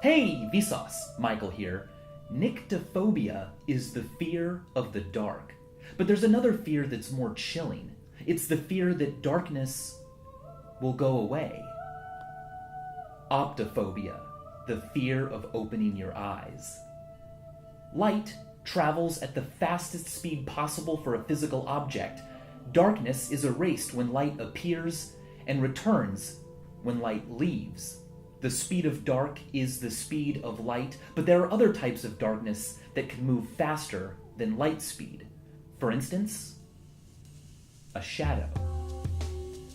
Hey, Vsauce! Michael here. Nyctophobia is the fear of the dark. But there's another fear that's more chilling. It's the fear that darkness will go away. Optophobia, the fear of opening your eyes. Light travels at the fastest speed possible for a physical object. Darkness is erased when light appears and returns when light leaves. The speed of dark is the speed of light, but there are other types of darkness that can move faster than light speed. For instance, a shadow.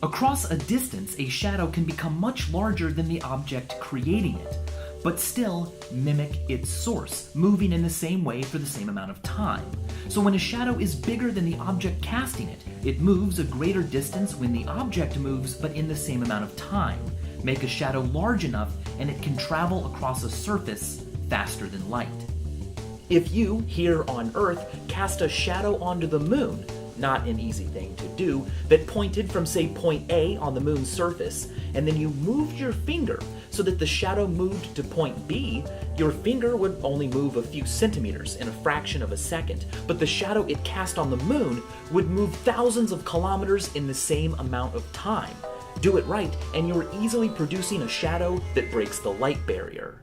Across a distance, a shadow can become much larger than the object creating it, but still mimic its source, moving in the same way for the same amount of time. So when a shadow is bigger than the object casting it, it moves a greater distance when the object moves, but in the same amount of time. Make a shadow large enough and it can travel across a surface faster than light. If you, here on Earth, cast a shadow onto the moon, not an easy thing to do, that pointed from, say, point A on the moon's surface, and then you moved your finger so that the shadow moved to point B, your finger would only move a few centimeters in a fraction of a second, but the shadow it cast on the moon would move thousands of kilometers in the same amount of time. Do it right, and you're easily producing a shadow that breaks the light barrier.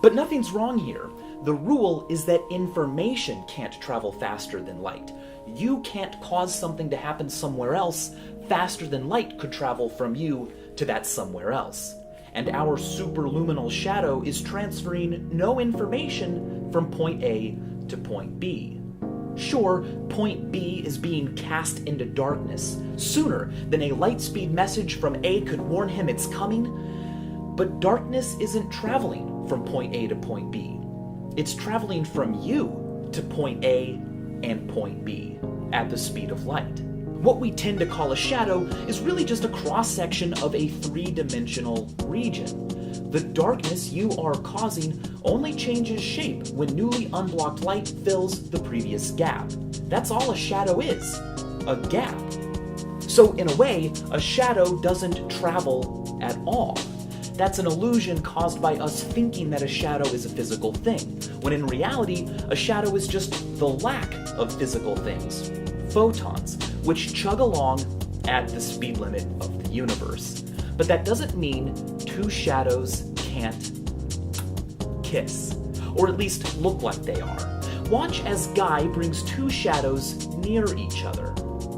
But nothing's wrong here. The rule is that information can't travel faster than light. You can't cause something to happen somewhere else faster than light could travel from you to that somewhere else. And our superluminal shadow is transferring no information from point A to point B. Sure, point B is being cast into darkness sooner than a light speed message from A could warn him it's coming, but darkness isn't traveling from point A to point B. It's traveling from you to point A and point B at the speed of light. What we tend to call a shadow is really just a cross-section of a three-dimensional region. The darkness you are causing only changes shape when newly unblocked light fills the previous gap. That's all a shadow is, a gap. So in a way, a shadow doesn't travel at all. That's an illusion caused by us thinking that a shadow is a physical thing, when in reality, a shadow is just the lack of physical things, photons, which chug along at the speed limit of the universe. But that doesn't mean two shadows can't kiss, or at least look like they are. Watch as Guy brings two shadows near each other.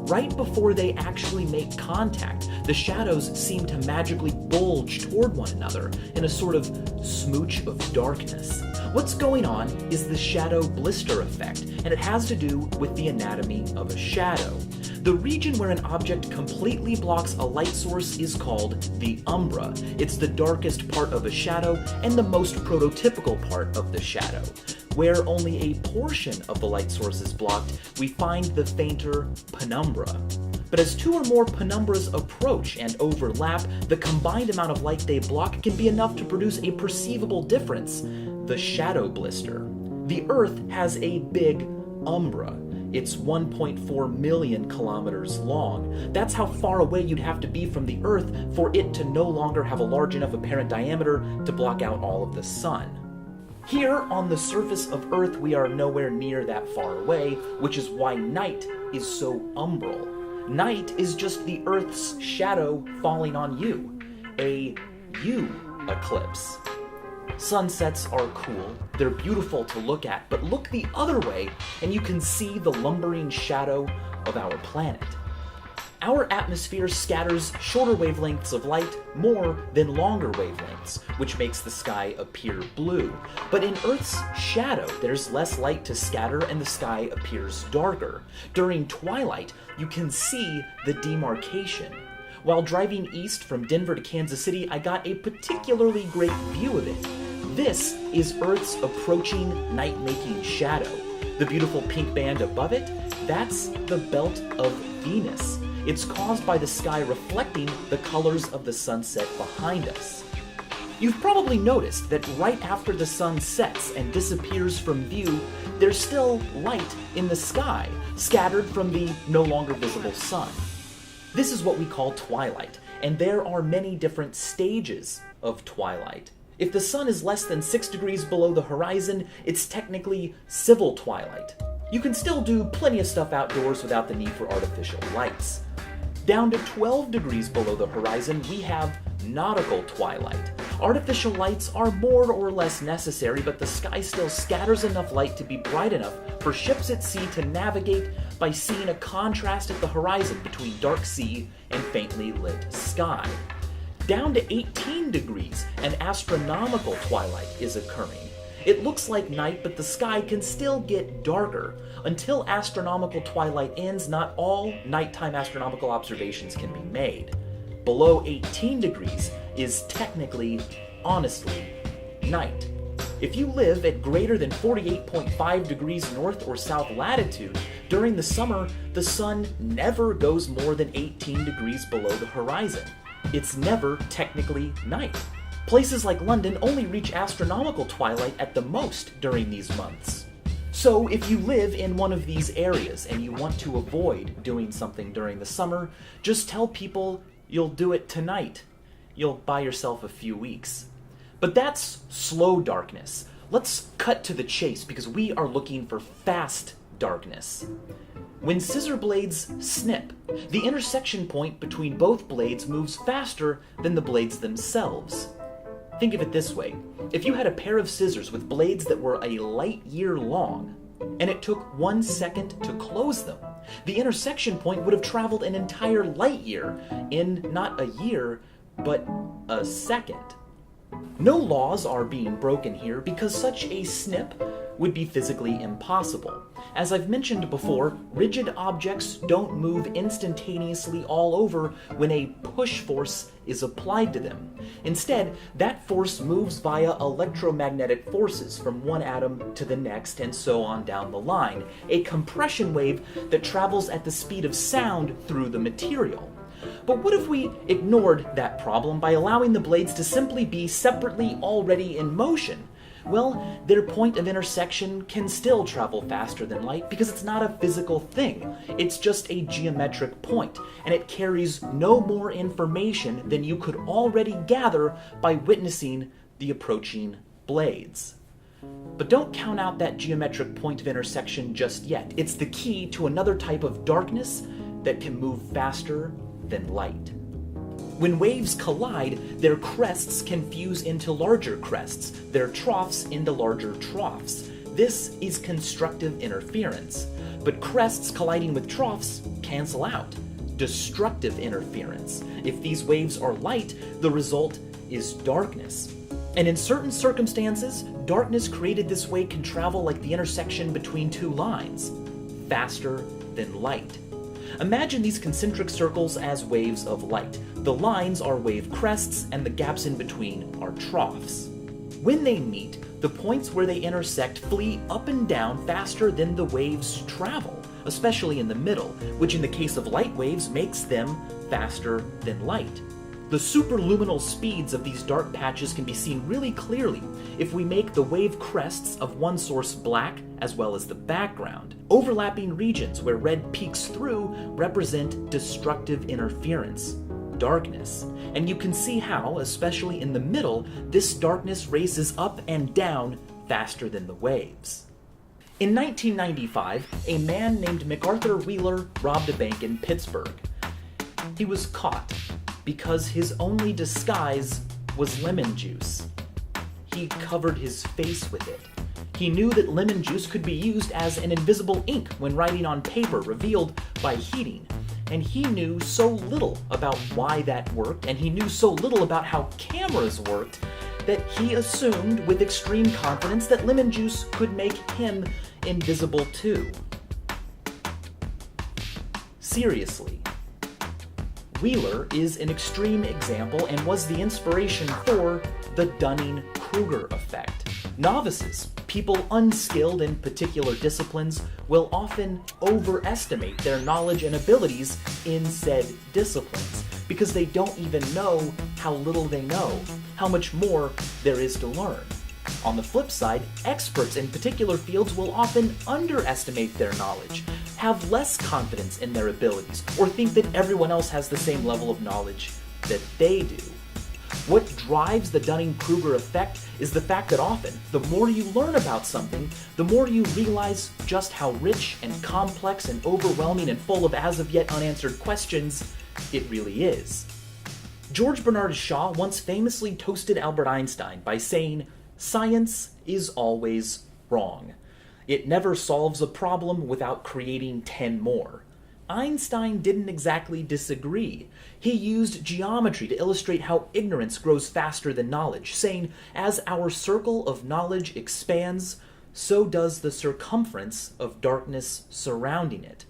Right before they actually make contact, the shadows seem to magically bulge toward one another in a sort of smooch of darkness. What's going on is the shadow blister effect, and it has to do with the anatomy of a shadow. The region where an object completely blocks a light source is called the umbra. It's the darkest part of a shadow and the most prototypical part of the shadow. Where only a portion of the light source is blocked, we find the fainter penumbra. But as two or more penumbras approach and overlap, the combined amount of light they block can be enough to produce a perceivable difference, the shadow blister. The Earth has a big umbra. It's 1.4 million kilometers long. That's how far away you'd have to be from the Earth for it to no longer have a large enough apparent diameter to block out all of the sun. Here on the surface of Earth, we are nowhere near that far away, which is why night is so umbral. Night is just the Earth's shadow falling on you, a you eclipse. Sunsets are cool, they're beautiful to look at, but look the other way and you can see the lumbering shadow of our planet. Our atmosphere scatters shorter wavelengths of light more than longer wavelengths, which makes the sky appear blue. But in Earth's shadow, there's less light to scatter and the sky appears darker. During twilight, you can see the demarcation. While driving east from Denver to Kansas City, I got a particularly great view of it. This is Earth's approaching night-making shadow. The beautiful pink band above it, that's the belt of Venus. It's caused by the sky reflecting the colors of the sunset behind us. You've probably noticed that right after the sun sets and disappears from view, there's still light in the sky, scattered from the no longer visible sun. This is what we call twilight, and there are many different stages of twilight. If the sun is less than 6 degrees below the horizon, it's technically civil twilight. You can still do plenty of stuff outdoors without the need for artificial lights. Down to 12 degrees below the horizon, we have nautical twilight. Artificial lights are more or less necessary, but the sky still scatters enough light to be bright enough for ships at sea to navigate by seeing a contrast at the horizon between dark sea and faintly lit sky. Down to 18 degrees, an astronomical twilight is occurring. It looks like night, but the sky can still get darker. Until astronomical twilight ends, not all nighttime astronomical observations can be made. Below 18 degrees is technically, honestly, night. If you live at greater than 48.5 degrees north or south latitude, during the summer, the sun never goes more than 18 degrees below the horizon. It's never technically night. Places like London only reach astronomical twilight at the most during these months. So if you live in one of these areas and you want to avoid doing something during the summer, just tell people you'll do it tonight. You'll buy yourself a few weeks. But that's slow darkness. Let's cut to the chase because we are looking for fast darkness. When scissor blades snip, the intersection point between both blades moves faster than the blades themselves. Think of it this way. If you had a pair of scissors with blades that were a light year long, and it took 1 second to close them, the intersection point would have traveled an entire light year in not a year, but a second. No laws are being broken here because such a snip would be physically impossible. As I've mentioned before, rigid objects don't move instantaneously all over when a push force is applied to them. Instead, that force moves via electromagnetic forces from one atom to the next and so on down the line, a compression wave that travels at the speed of sound through the material. But what if we ignored that problem by allowing the blades to simply be separately already in motion? Well, their point of intersection can still travel faster than light because it's not a physical thing. It's just a geometric point, and it carries no more information than you could already gather by witnessing the approaching blades. But don't count out that geometric point of intersection just yet. It's the key to another type of darkness that can move faster than light. When waves collide, their crests can fuse into larger crests, their troughs into larger troughs. This is constructive interference. But crests colliding with troughs cancel out. Destructive interference. If these waves are light, the result is darkness. And in certain circumstances, darkness created this way can travel like the intersection between two lines, faster than light. Imagine these concentric circles as waves of light. The lines are wave crests, and the gaps in between are troughs. When they meet, the points where they intersect flee up and down faster than the waves travel, especially in the middle, which in the case of light waves makes them faster than light. The superluminal speeds of these dark patches can be seen really clearly if we make the wave crests of one source black as well as the background. Overlapping regions where red peeks through represent destructive interference, darkness. And you can see how, especially in the middle, this darkness races up and down faster than the waves. In 1995, a man named MacArthur Wheeler robbed a bank in Pittsburgh. He was caught because his only disguise was lemon juice. He covered his face with it. He knew that lemon juice could be used as an invisible ink when writing on paper revealed by heating. And he knew so little about why that worked, and he knew so little about how cameras worked, that he assumed with extreme confidence that lemon juice could make him invisible too. Seriously. Wheeler is an extreme example and was the inspiration for the Dunning-Kruger effect. Novices, people unskilled in particular disciplines, will often overestimate their knowledge and abilities in said disciplines because they don't even know how little they know, how much more there is to learn. On the flip side, experts in particular fields will often underestimate their knowledge, have less confidence in their abilities, or think that everyone else has the same level of knowledge that they do. What drives the Dunning-Kruger effect is the fact that often, the more you learn about something, the more you realize just how rich and complex and overwhelming and full of as-of-yet unanswered questions it really is. George Bernard Shaw once famously toasted Albert Einstein by saying, "Science is always wrong. It never solves a problem without creating 10 more." Einstein didn't exactly disagree. He used geometry to illustrate how ignorance grows faster than knowledge, saying, "As our circle of knowledge expands, so does the circumference of darkness surrounding it."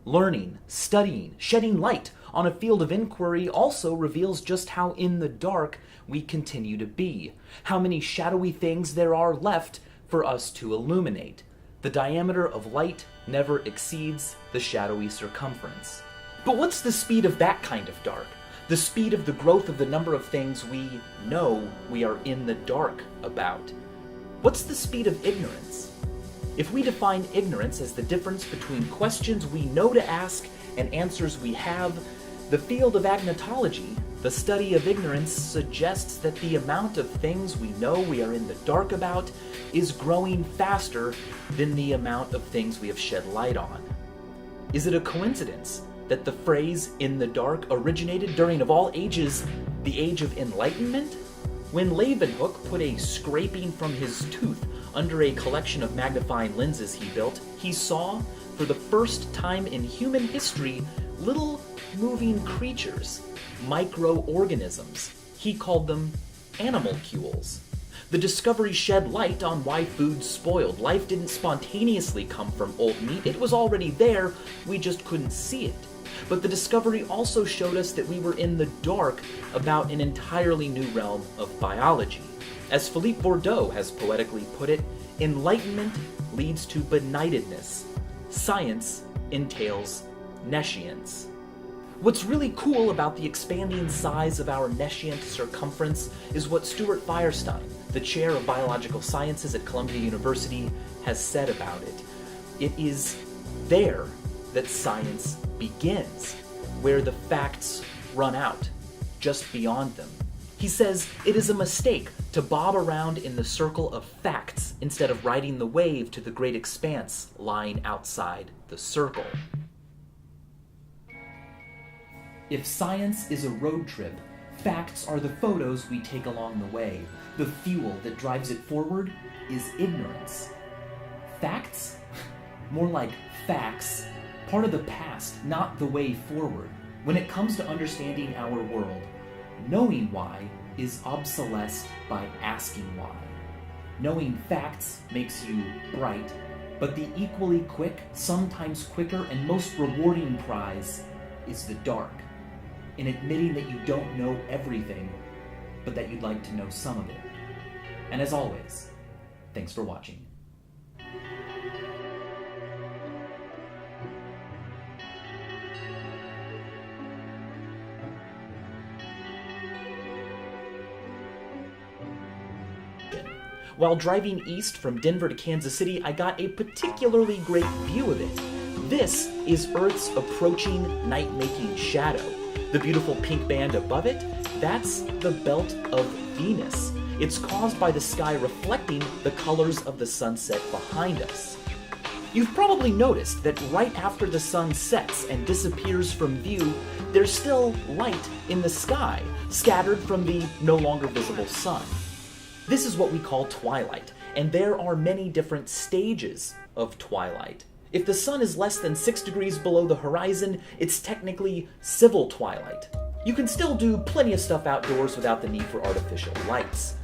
Learning, studying, shedding light on a field of inquiry also reveals just how in the dark we continue to be, how many shadowy things there are left for us to illuminate. The diameter of light never exceeds the shadowy circumference. But what's the speed of that kind of dark? The speed of the growth of the number of things we know we are in the dark about. What's the speed of ignorance? If we define ignorance as the difference between questions we know to ask and answers we have, the field of agnotology, the study of ignorance, suggests that the amount of things we know we are in the dark about is growing faster than the amount of things we have shed light on. Is it a coincidence that the phrase "in the dark" originated during, of all ages, the Age of Enlightenment? When Leeuwenhoek put a scraping from his tooth under a collection of magnifying lenses he built, he saw, for the first time in human history, little moving creatures, microorganisms. He called them animalcules. The discovery shed light on why food spoiled. Life didn't spontaneously come from old meat. It was already there, we just couldn't see it. But the discovery also showed us that we were in the dark about an entirely new realm of biology. As Philippe Bourdieu has poetically put it, enlightenment leads to benightedness. Science entails nescience. What's really cool about the expanding size of our nescient circumference is what Stuart Firestein, the chair of biological sciences at Columbia University, has said about it. It is there that science begins, where the facts run out, just beyond them. He says it is a mistake to bob around in the circle of facts instead of riding the wave to the great expanse lying outside the circle. If science is a road trip, facts are the photos we take along the way. The fuel that drives it forward is ignorance. Facts? More like facts. Part of the past, not the way forward. When it comes to understanding our world, knowing why is obsolesced by asking why. Knowing facts makes you bright, but the equally quick, sometimes quicker, and most rewarding prize is the dark. In admitting that you don't know everything, but that you'd like to know some of it. And as always, thanks for watching. While driving east from Denver to Kansas City, I got a particularly great view of it. This is Earth's approaching night-making shadow. The beautiful pink band above it, that's the belt of Venus. It's caused by the sky reflecting the colors of the sunset behind us. You've probably noticed that right after the sun sets and disappears from view, there's still light in the sky, scattered from the no longer visible sun. This is what we call twilight, and there are many different stages of twilight. If the sun is less than 6 degrees below the horizon, it's technically civil twilight. You can still do plenty of stuff outdoors without the need for artificial lights.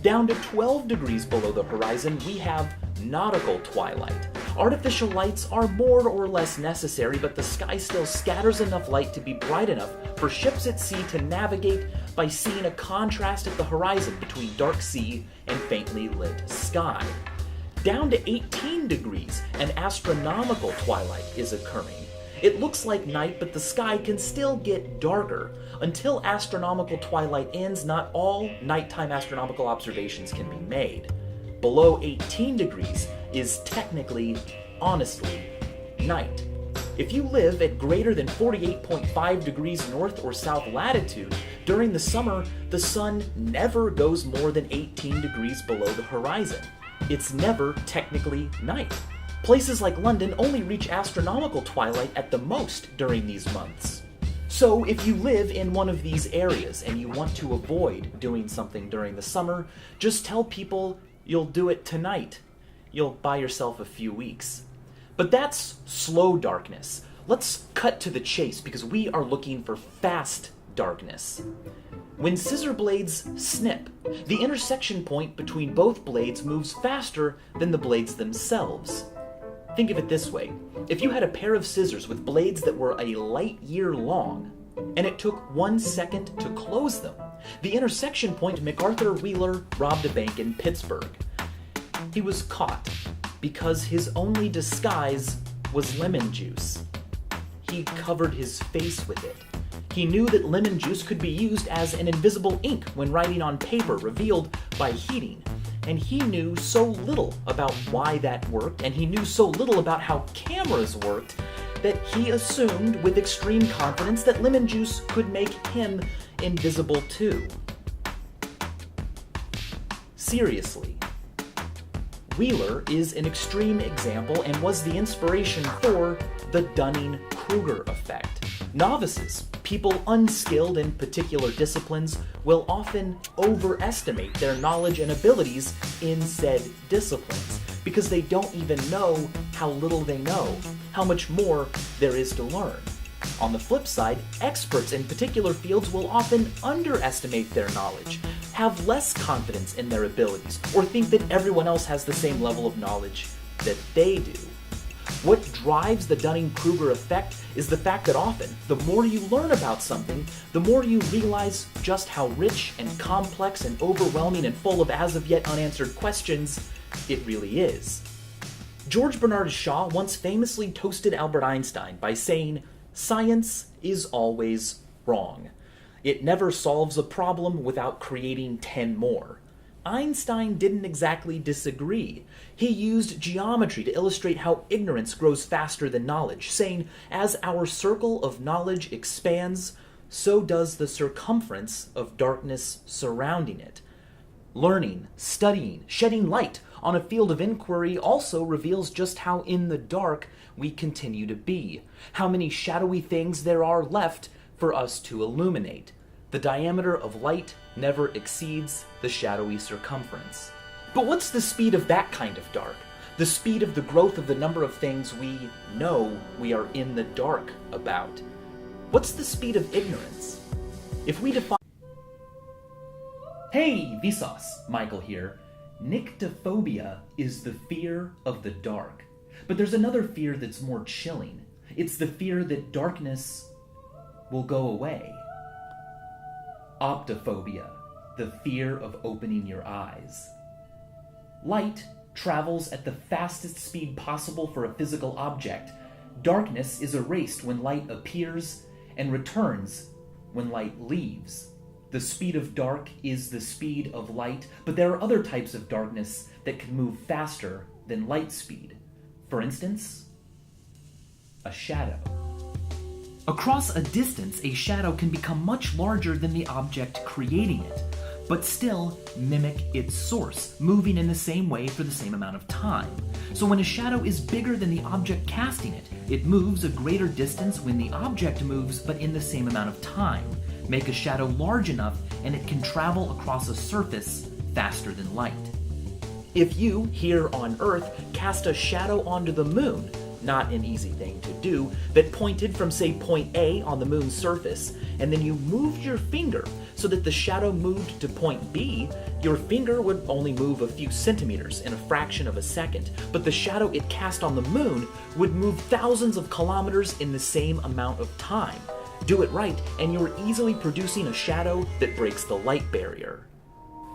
Down to 12 degrees below the horizon, we have nautical twilight. Artificial lights are more or less necessary, but the sky still scatters enough light to be bright enough for ships at sea to navigate by seeing a contrast at the horizon between dark sea and faintly lit sky. Down to 18 degrees, an astronomical twilight is occurring. It looks like night, but the sky can still get darker. Until astronomical twilight ends, not all nighttime astronomical observations can be made. Below 18 degrees is technically, honestly, night. If you live at greater than 48.5 degrees north or south latitude, during the summer, the sun never goes more than 18 degrees below the horizon. It's never technically night. Places like London only reach astronomical twilight at the most during these months. So if you live in one of these areas and you want to avoid doing something during the summer, just tell people you'll do it tonight. You'll buy yourself a few weeks. But that's slow darkness. Let's cut to the chase because we are looking for fast darkness. When scissor blades snip, the intersection point between both blades moves faster than the blades themselves. Think of it this way. If you had a pair of scissors with blades that were a light year long, and it took 1 second to close them, the intersection point MacArthur Wheeler robbed a bank in Pittsburgh. He was caught because his only disguise was lemon juice. He covered his face with it. He knew that lemon juice could be used as an invisible ink when writing on paper revealed by heating. And he knew so little about why that worked, and he knew so little about how cameras worked, that he assumed with extreme confidence that lemon juice could make him invisible too. Seriously. Wheeler is an extreme example and was the inspiration for the Dunning-Kruger effect. Novices, people unskilled in particular disciplines, will often overestimate their knowledge and abilities in said disciplines because they don't even know how little they know, how much more there is to learn. On the flip side, experts in particular fields will often underestimate their knowledge, have less confidence in their abilities, or think that everyone else has the same level of knowledge that they do. What drives the Dunning-Kruger effect is the fact that often, the more you learn about something, the more you realize just how rich and complex and overwhelming and full of as-of-yet unanswered questions it really is. George Bernard Shaw once famously toasted Albert Einstein by saying, "Science is always wrong. It never solves a problem without creating 10 more." Einstein didn't exactly disagree. He used geometry to illustrate how ignorance grows faster than knowledge, saying, as our circle of knowledge expands, so does the circumference of darkness surrounding it. Learning, studying, shedding light on a field of inquiry also reveals just how in the dark we continue to be, how many shadowy things there are left for us to illuminate. The diameter of light never exceeds the shadowy circumference. But what's the speed of that kind of dark? The speed of the growth of the number of things we know we are in the dark about. What's the speed of ignorance? If we define... Hey, Vsauce, Michael here. Nyctophobia is the fear of the dark. But there's another fear that's more chilling. It's the fear that darkness will go away. Optophobia, the fear of opening your eyes. Light travels at the fastest speed possible for a physical object. Darkness is erased when light appears and returns when light leaves. The speed of dark is the speed of light, but there are other types of darkness that can move faster than light speed. For instance, a shadow. Across a distance, a shadow can become much larger than the object creating it, but still mimic its source, moving in the same way for the same amount of time. So when a shadow is bigger than the object casting it, it moves a greater distance when the object moves, but in the same amount of time. Make a shadow large enough and it can travel across a surface faster than light. If you, here on Earth, cast a shadow onto the moon, not an easy thing to do, that pointed from, say, point A on the moon's surface, and then you moved your finger so that the shadow moved to point B, your finger would only move a few centimeters in a fraction of a second, but the shadow it cast on the moon would move thousands of kilometers in the same amount of time. Do it right, and you're easily producing a shadow that breaks the light barrier.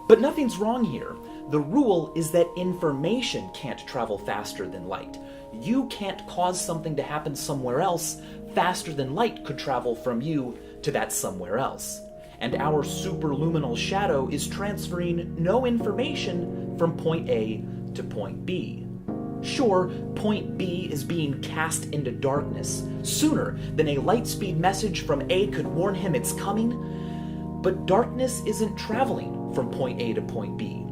But nothing's wrong here. The rule is that information can't travel faster than light. You can't cause something to happen somewhere else faster than light could travel from you to that somewhere else. And our superluminal shadow is transferring no information from point A to point B. Sure, point B is being cast into darkness sooner than a lightspeed message from A could warn him it's coming, but darkness isn't traveling from point A to point B.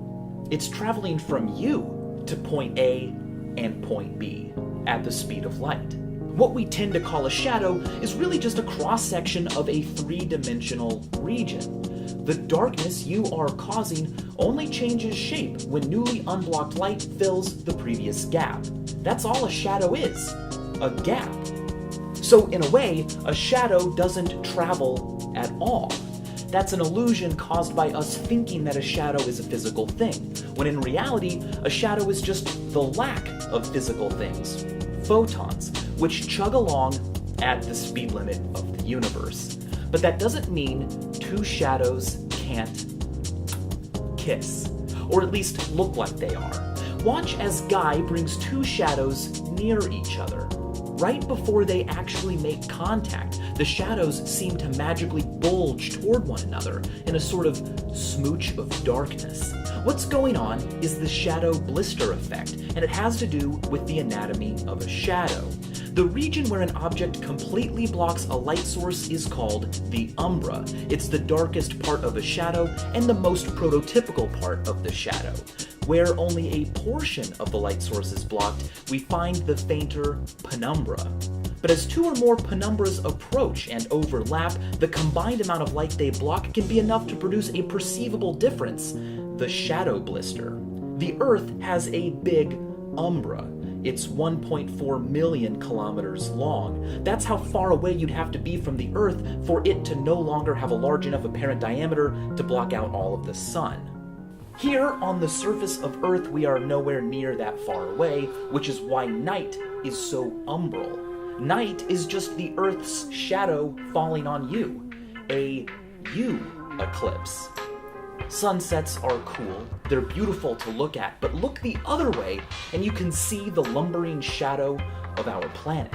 It's traveling from you to point A and point B at the speed of light. What we tend to call a shadow is really just a cross-section of a three-dimensional region. The darkness you are causing only changes shape when newly unblocked light fills the previous gap. That's all a shadow is, a gap. So in a way, a shadow doesn't travel at all. That's an illusion caused by us thinking that a shadow is a physical thing, when in reality, a shadow is just the lack of physical things, photons, which chug along at the speed limit of the universe. But that doesn't mean two shadows can't kiss, or at least look like they are. Watch as Guy brings two shadows near each other. Right before they actually make contact, the shadows seem to magically bulge toward one another in a sort of smooch of darkness. What's going on is the shadow blister effect, and it has to do with the anatomy of a shadow. The region where an object completely blocks a light source is called the umbra. It's the darkest part of a shadow and the most prototypical part of the shadow. Where only a portion of the light source is blocked, we find the fainter penumbra. But as two or more penumbras approach and overlap, the combined amount of light they block can be enough to produce a perceivable difference, the shadow blister. The Earth has a big umbra. It's 1.4 million kilometers long. That's how far away you'd have to be from the Earth for it to no longer have a large enough apparent diameter to block out all of the sun. Here, on the surface of Earth, we are nowhere near that far away, which is why night is so umbral. Night is just the Earth's shadow falling on you. A you eclipse. Sunsets are cool, they're beautiful to look at, but look the other way and you can see the lumbering shadow of our planet.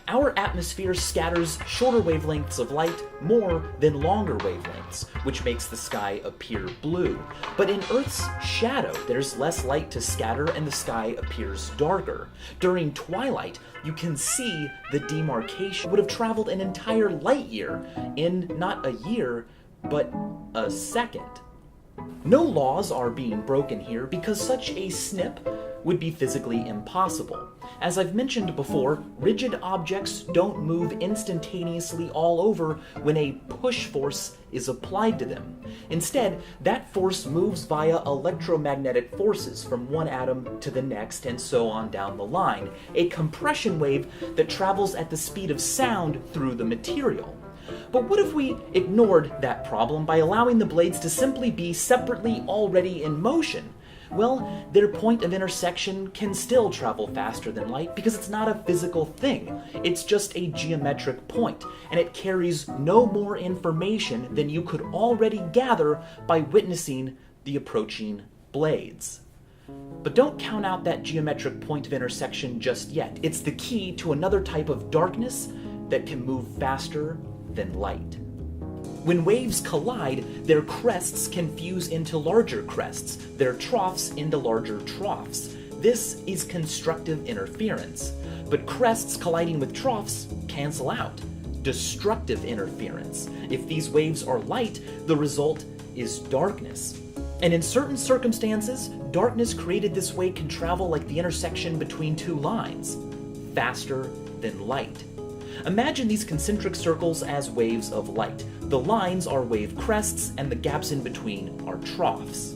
Our atmosphere scatters shorter wavelengths of light more than longer wavelengths, which makes the sky appear blue. But in Earth's shadow, there's less light to scatter and the sky appears darker. During twilight, you can see the demarcation would have traveled an entire light year in not a year, but a second. No laws are being broken here because such a snip would be physically impossible. As I've mentioned before, rigid objects don't move instantaneously all over when a push force is applied to them. Instead, that force moves via electromagnetic forces from one atom to the next and so on down the line, a compression wave that travels at the speed of sound through the material. But what if we ignored that problem by allowing the blades to simply be separately already in motion? Well, their point of intersection can still travel faster than light because it's not a physical thing. It's just a geometric point, and it carries no more information than you could already gather by witnessing the approaching blades. But don't count out that geometric point of intersection just yet. It's the key to another type of darkness that can move faster than light. When waves collide, their crests can fuse into larger crests, their troughs into larger troughs. This is constructive interference. But crests colliding with troughs cancel out. Destructive interference. If these waves are light, the result is darkness. And in certain circumstances, darkness created this way can travel like the intersection between two lines, faster than light. Imagine these concentric circles as waves of light. The lines are wave crests, and the gaps in between are troughs.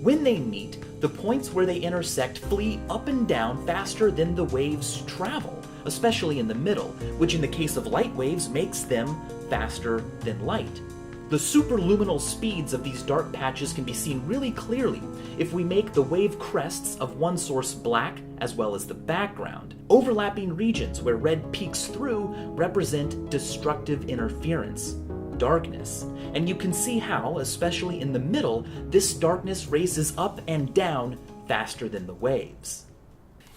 When they meet, the points where they intersect flee up and down faster than the waves travel, especially in the middle, which in the case of light waves makes them faster than light. The superluminal speeds of these dark patches can be seen really clearly if we make the wave crests of one source black as well as the background. Overlapping regions where red peeks through represent destructive interference, darkness. And you can see how, especially in the middle, this darkness races up and down faster than the waves.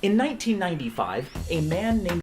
In 1995, a man named